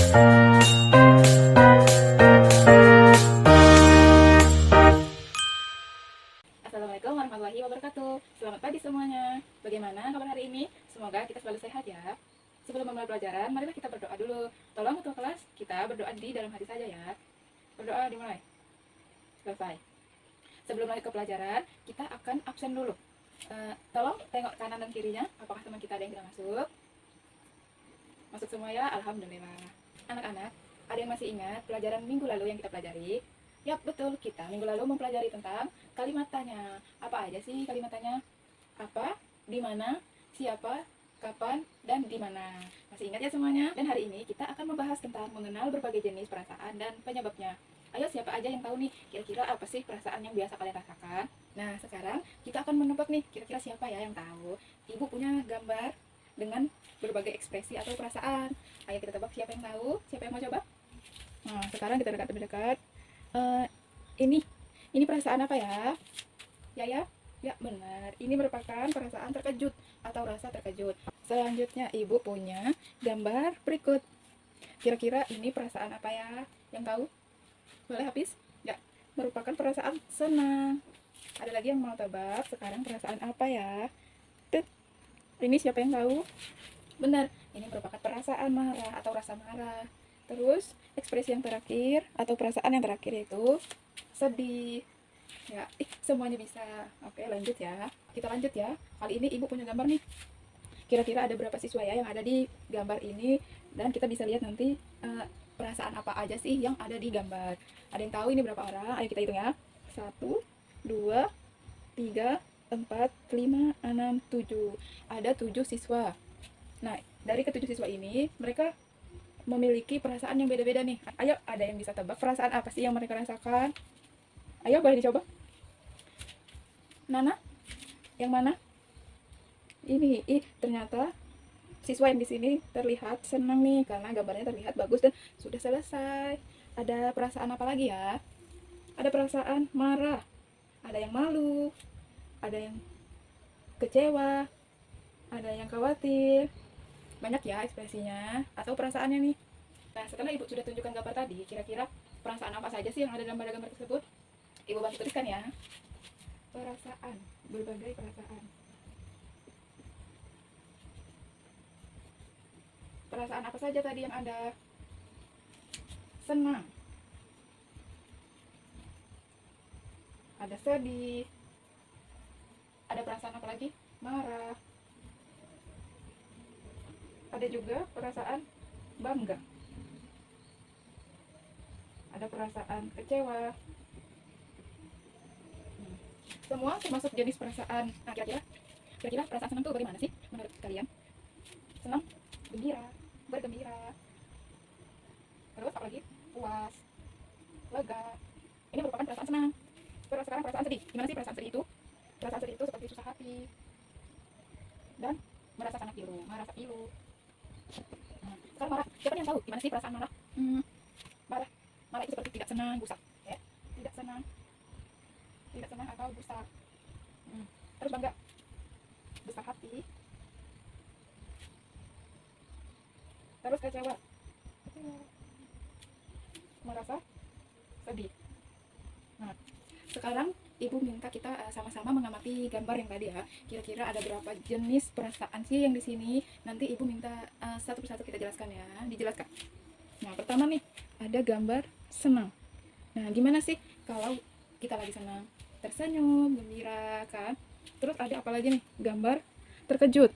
Assalamualaikum warahmatullahi wabarakatuh. Selamat pagi semuanya. Bagaimana kabar hari ini? Semoga kita selalu sehat ya. Sebelum memulai pelajaran, marilah kita berdoa dulu. Tolong ketua kelas, kita berdoa di dalam hati saja ya. Berdoa dimulai. Selesai. Sebelum lanjut ke pelajaran, kita akan absen dulu. Tolong tengok kanan dan kirinya, apakah teman kita ada yang tidak masuk? Masuk semua ya, alhamdulillah. Anak-anak, ada yang masih ingat pelajaran minggu lalu yang kita pelajari? Yap, betul, kita minggu lalu mempelajari tentang kalimat tanya. Apa aja sih kalimat tanya? Apa, di mana, siapa, kapan, dan di mana. Masih ingat ya semuanya? Dan hari ini kita akan membahas tentang mengenal berbagai jenis perasaan dan penyebabnya. Ayo, siapa aja yang tahu nih, kira-kira apa sih perasaan yang biasa kalian rasakan? Nah, sekarang kita akan menebak nih, kira-kira siapa ya yang tahu. Ibu punya gambar dengan berbagai ekspresi atau perasaan. Ayo kita tebak siapa yang tahu, siapa yang mau coba? Nah, sekarang kita dekat lebih dekat. Ini perasaan apa ya? Ya, benar. Ini merupakan perasaan terkejut atau rasa terkejut. Selanjutnya, ibu punya gambar berikut. Kira-kira ini perasaan apa ya? Yang tahu? Boleh habis? Ya, merupakan perasaan senang. Ada lagi yang mau tebak? Sekarang perasaan apa ya? Tet. Ini siapa yang tahu? Benar, ini merupakan perasaan marah atau rasa marah. Terus, ekspresi yang terakhir atau perasaan yang terakhir itu sedih. Ya, semuanya bisa. Oke, lanjut ya. Kita lanjut ya. Kali ini ibu punya gambar nih. Kira-kira ada berapa siswa ya yang ada di gambar ini? Dan kita bisa lihat nanti perasaan apa aja sih yang ada di gambar. Ada yang tahu ini berapa orang? Ayo kita hitung ya. 1, 2, 3, 4, 5, 6, 7. Ada 7 siswa. Nah, dari ke-7 siswa ini, mereka memiliki perasaan yang beda-beda nih. Ayo, ada yang bisa tebak perasaan apa sih yang mereka rasakan? Ayo, boleh dicoba. Nana, yang mana? Ini, ternyata siswa yang di sini terlihat senang nih karena gambarnya terlihat bagus dan sudah selesai. Ada perasaan apa lagi ya? Ada perasaan marah, ada yang malu, ada yang kecewa, ada yang khawatir. Banyak ya ekspresinya atau perasaannya nih. Nah, setelah ibu sudah tunjukkan gambar tadi, kira-kira perasaan apa saja sih yang ada dalam gambar tersebut? Ibu bantu tuliskan ya. Perasaan, berbagai perasaan. Perasaan apa saja tadi yang ada? Senang, ada sedih, ada perasaan apa lagi? Marah, ada juga perasaan bangga, ada perasaan kecewa. Semua termasuk jenis perasaan. Nah, kira-kira perasaan senang itu bagaimana sih menurut kalian? Senang, bergembira, terus apa lagi? Puas, lega. Ini merupakan perasaan senang. Terus sekarang perasaan sedih. Gimana sih perasaan sedih itu? Perasaan sedih itu seperti susah hati dan merasa sangat pilu, merasa pilu. Sekarang marah. Siapa yang tahu gimana sih perasaan marah? Marah itu seperti tidak senang, gusar. Ya, tidak senang atau gusar. Terus bangga, besar hati. Terus kecewa, merasa sedih. Nah, sekarang ibu minta kita sama-sama mengamati gambar yang tadi ya. Kira-kira ada berapa jenis perasaan sih yang di sini? Nanti ibu minta satu persatu kita jelaskan ya. Dijelaskan. Nah, pertama nih ada gambar senang. Nah, gimana sih kalau kita lagi senang? Tersenyum, gembira kan? Terus ada apa lagi nih? Gambar terkejut.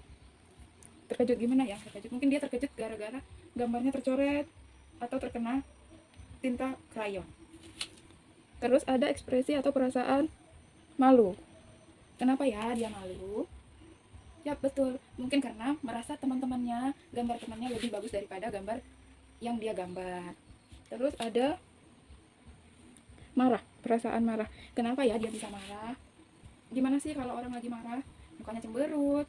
Terkejut gimana ya? Terkejut mungkin dia terkejut gara-gara gambarnya tercoret atau terkena tinta krayon. Terus ada ekspresi atau perasaan malu. Kenapa ya dia malu? Ya betul, mungkin karena merasa teman-temannya, gambar temannya lebih bagus daripada gambar yang dia gambar. Terus ada marah, perasaan marah. Kenapa ya dia bisa marah? Gimana sih kalau orang lagi marah? Mukanya cemberut,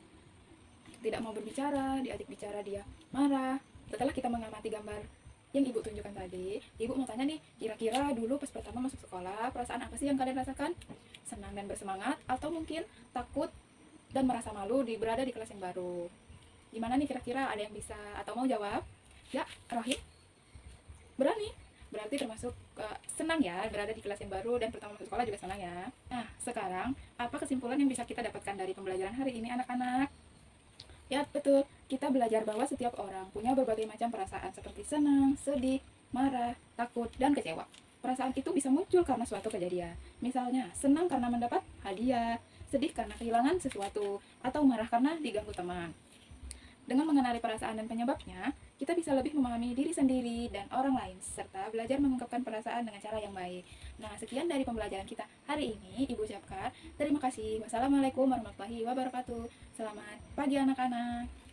tidak mau berbicara, diajak bicara dia marah. Setelah kita mengamati gambar yang ibu tunjukkan tadi, ibu mau tanya nih, kira-kira dulu pas pertama masuk sekolah, perasaan apa sih yang kalian rasakan? Senang dan bersemangat, atau mungkin takut dan merasa malu berada di kelas yang baru? Gimana nih kira-kira, ada yang bisa atau mau jawab? Ya, Rohim? berani. Berarti termasuk senang ya berada di kelas yang baru dan pertama masuk sekolah juga senang ya. Nah, sekarang apa kesimpulan yang bisa kita dapatkan dari pembelajaran hari ini anak-anak? Ya, betul. Kita belajar bahwa setiap orang punya berbagai macam perasaan seperti senang, sedih, marah, takut, dan kecewa. Perasaan itu bisa muncul karena suatu kejadian. Misalnya, senang karena mendapat hadiah, sedih karena kehilangan sesuatu, atau marah karena diganggu teman. Dengan mengenali perasaan dan penyebabnya, kita bisa lebih memahami diri sendiri dan orang lain, serta belajar mengungkapkan perasaan dengan cara yang baik. Nah, sekian dari pembelajaran kita hari ini. Ibu ucapkan terima kasih. Wassalamualaikum warahmatullahi wabarakatuh. Selamat pagi anak-anak.